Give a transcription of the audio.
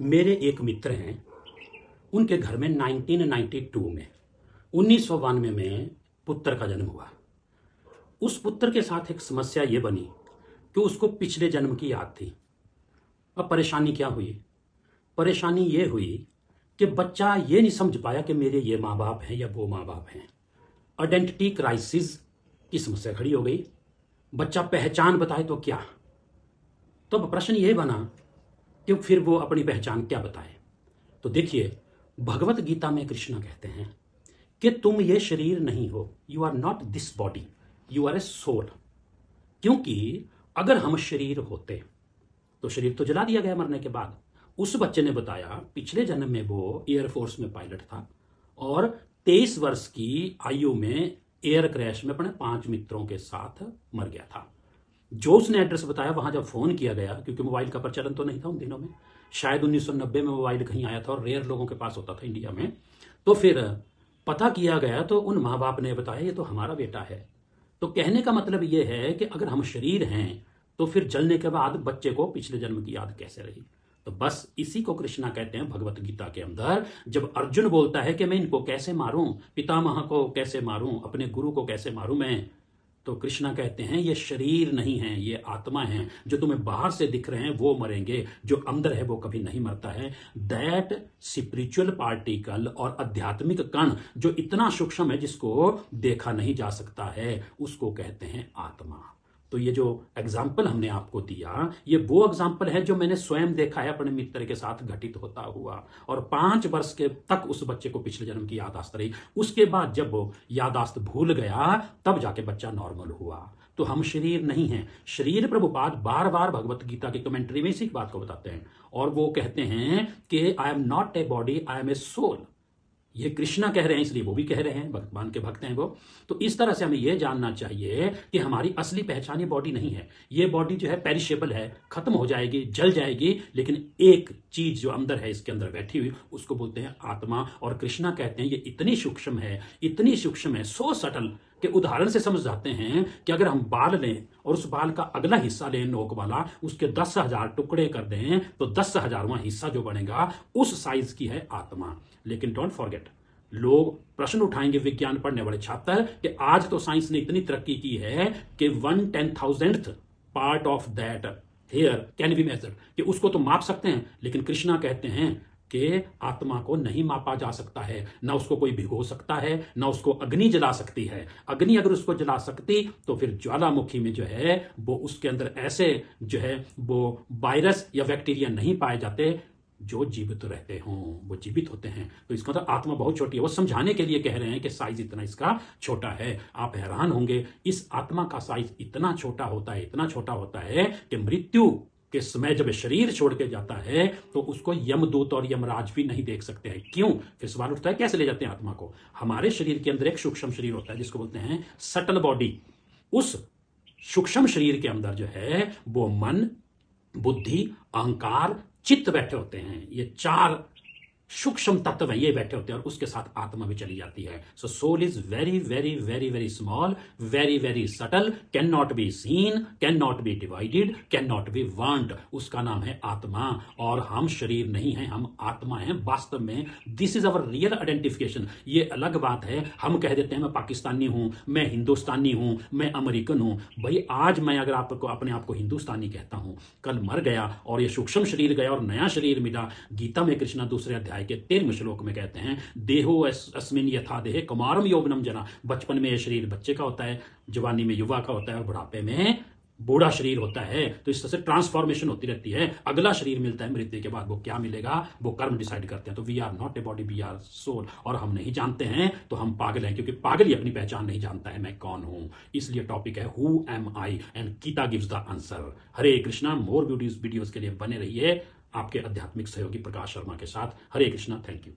मेरे एक मित्र हैं, उनके घर में 1992 में 1992 में पुत्र का जन्म हुआ। उस पुत्र के साथ एक समस्या ये बनी कि उसको पिछले जन्म की याद थी। अब परेशानी क्या हुई? परेशानी ये हुई कि बच्चा ये नहीं समझ पाया कि मेरे ये माँ बाप हैं या वो माँ बाप हैं। आइडेंटिटी क्राइसिस की समस्या खड़ी हो गई। बच्चा पहचान बताए तो क्या? तो अब प्रश्न ये बना कि फिर वो अपनी पहचान क्या बताए। तो देखिए, भगवत गीता में कृष्ण कहते हैं कि तुम ये शरीर नहीं हो, you are not this body, you are a soul. क्योंकि अगर हम शरीर होते तो शरीर तो जला दिया गया मरने के बाद। उस बच्चे ने बताया पिछले जन्म में वो एयरफोर्स में पायलट था और 23 वर्ष की आयु में एयर क्रैश में अपने 5 मित्रों के साथ मर गया था। जो उसने एड्रेस बताया, वहां जब फोन किया गया, क्योंकि मोबाइल का प्रचलन तो नहीं था उन दिनों में, शायद 1990 में मोबाइल कहीं आया था और रेयर लोगों के पास होता था इंडिया में, तो फिर पता किया गया तो उन माँ बाप ने बताया ये तो हमारा बेटा है। तो कहने का मतलब ये है कि अगर हम शरीर हैं तो फिर जलने के बाद बच्चे को पिछले जन्म की याद कैसे रही? तो बस इसी को कृष्णा कहते हैं भगवत गीता के अंदर, जब अर्जुन बोलता है कि मैं इनको कैसे मारूं, पितामह को कैसे मारूं, अपने गुरु को कैसे मारूं मैं, तो कृष्णा कहते हैं ये शरीर नहीं है, ये आत्मा है। जो तुम्हें बाहर से दिख रहे हैं वो मरेंगे, जो अंदर है वो कभी नहीं मरता है। दैट स्पिरिचुअल पार्टिकल और आध्यात्मिक कण जो इतना सूक्ष्म है जिसको देखा नहीं जा सकता है, उसको कहते हैं आत्मा। तो ये जो एग्जाम्पल हमने आपको दिया, ये वो एग्जाम्पल है जो मैंने स्वयं देखा है अपने मित्र के साथ घटित होता हुआ। और 5 वर्ष के तक उस बच्चे को पिछले जन्म की यादाश्त रही। उसके बाद जब वो यादाश्त भूल गया तब जाके बच्चा नॉर्मल हुआ। तो हम शरीर नहीं हैं। शरीर प्रभुपाद बार बार भगवत गीता की कमेंट्री में इसी बात को बताते हैं और वो कहते हैं कि I am not a body, I am a soul. ये कृष्णा कह रहे हैं, इसलिए वो भी कह रहे हैं, भगवान के भक्त हैं वो। तो इस तरह से हमें यह जानना चाहिए कि हमारी असली पहचान ये बॉडी नहीं है। ये बॉडी जो है पेरिशेबल है, खत्म हो जाएगी, जल जाएगी, लेकिन एक चीज जो अंदर है, इसके अंदर बैठी हुई, उसको बोलते हैं आत्मा। और कृष्णा कहते हैं ये इतनी सूक्ष्म है, इतनी सूक्ष्म है, सो सटल कि उदाहरण से समझ जाते हैं कि अगर हम बाल लें और उस बाल का अगला हिस्सा लें, नोक वाला, उसके 10,000 टुकड़े कर दें तो 10,000वां हिस्सा जो बनेगा उस साइज की है आत्मा। लेकिन डोंट फॉरगेट, लोग प्रश्न उठाएंगे विज्ञान पढ़ने वाले छात्र कि आज तो साइंस ने इतनी तरक्की की है कि 1/10,000th part of that hair can be measured, कि उसको तो माप सकते हैं। लेकिन कृष्णा कहते हैं कि आत्मा को नहीं मापा जा सकता है, ना उसको कोई भिगो सकता है, ना उसको अग्नि जला सकती है। अग्नि अगर उसको जला सकती तो फिर ज्वालामुखी में जो है वो उसके अंदर ऐसे जो है वो वायरस या बैक्टीरिया नहीं पाए जाते जो जीवित रहते हों, वो जीवित होते हैं। तो इसका मतलब आत्मा बहुत छोटी है। वो समझाने के लिए कह रहे हैं कि साइज इतना इसका छोटा है। आप हैरान होंगे, इस आत्मा का साइज इतना छोटा होता है, इतना छोटा होता है कि मृत्यु के समय जब शरीर छोड़ के जाता है तो उसको यमदूत और यमराज भी नहीं देख सकते हैं। क्यों? फिर सवाल उठता है कैसे ले जाते हैं आत्मा को? हमारे शरीर के अंदर एक सूक्ष्म शरीर होता है जिसको बोलते हैं सटल बॉडी। उस सूक्ष्म शरीर के अंदर जो है वो मन, बुद्धि, अहंकार, चित्त बैठे होते हैं। ये 4 सूक्ष्म तत्व हैं, ये बैठे होते हैं और उसके साथ आत्मा भी चली जाती है। So soul is very very very very small, very very subtle, can not be seen, can not be divided, can not be want. उसका नाम है आत्मा। और हम शरीर नहीं हैं, हम आत्मा हैं वास्तव में। This is our real identification. ये अलग बात है, हम कह देते हैं मैं पाकिस्तानी हूं, मैं हिंदुस्तानी हूं, मैं अमेरिकन हूं। भाई आज मैं अगर आपको अपने आप को हिंदुस्तानी कहता हूं, कल मर गया और ये सूक्ष्म शरीर गया और नया शरीर मिला। गीता में कृष्णा दूसरे अध्याय के 13वें श्लोक में कहते हैं देहो अस्मिन यथा देह कौमारम यौवनम जना। बचपन में यह शरीर बच्चे का होता है, जवानी में युवा का होता है और बुढ़ापे में बूढ़ा शरीर होता है। तो इस तरह से ट्रांसफॉर्मेशन होती रहती है। अगला शरीर मिलता है मृत्यु के बाद, वो क्या मिलेगा वो कर्म डिसाइड करते हैं। तो we are not a body, we are soul. और हम नहीं जानते हैं तो हम पागल हैं, क्योंकि पागल ही अपनी पहचान नहीं जानता है मैं कौन हूं। इसलिए टॉपिक है who am I and Gita gives the answer. Hare Krishna. More videos के लिए बने रहिए आपके आध्यात्मिक सहयोगी प्रकाश शर्मा के साथ। हरे कृष्णा। Thank you.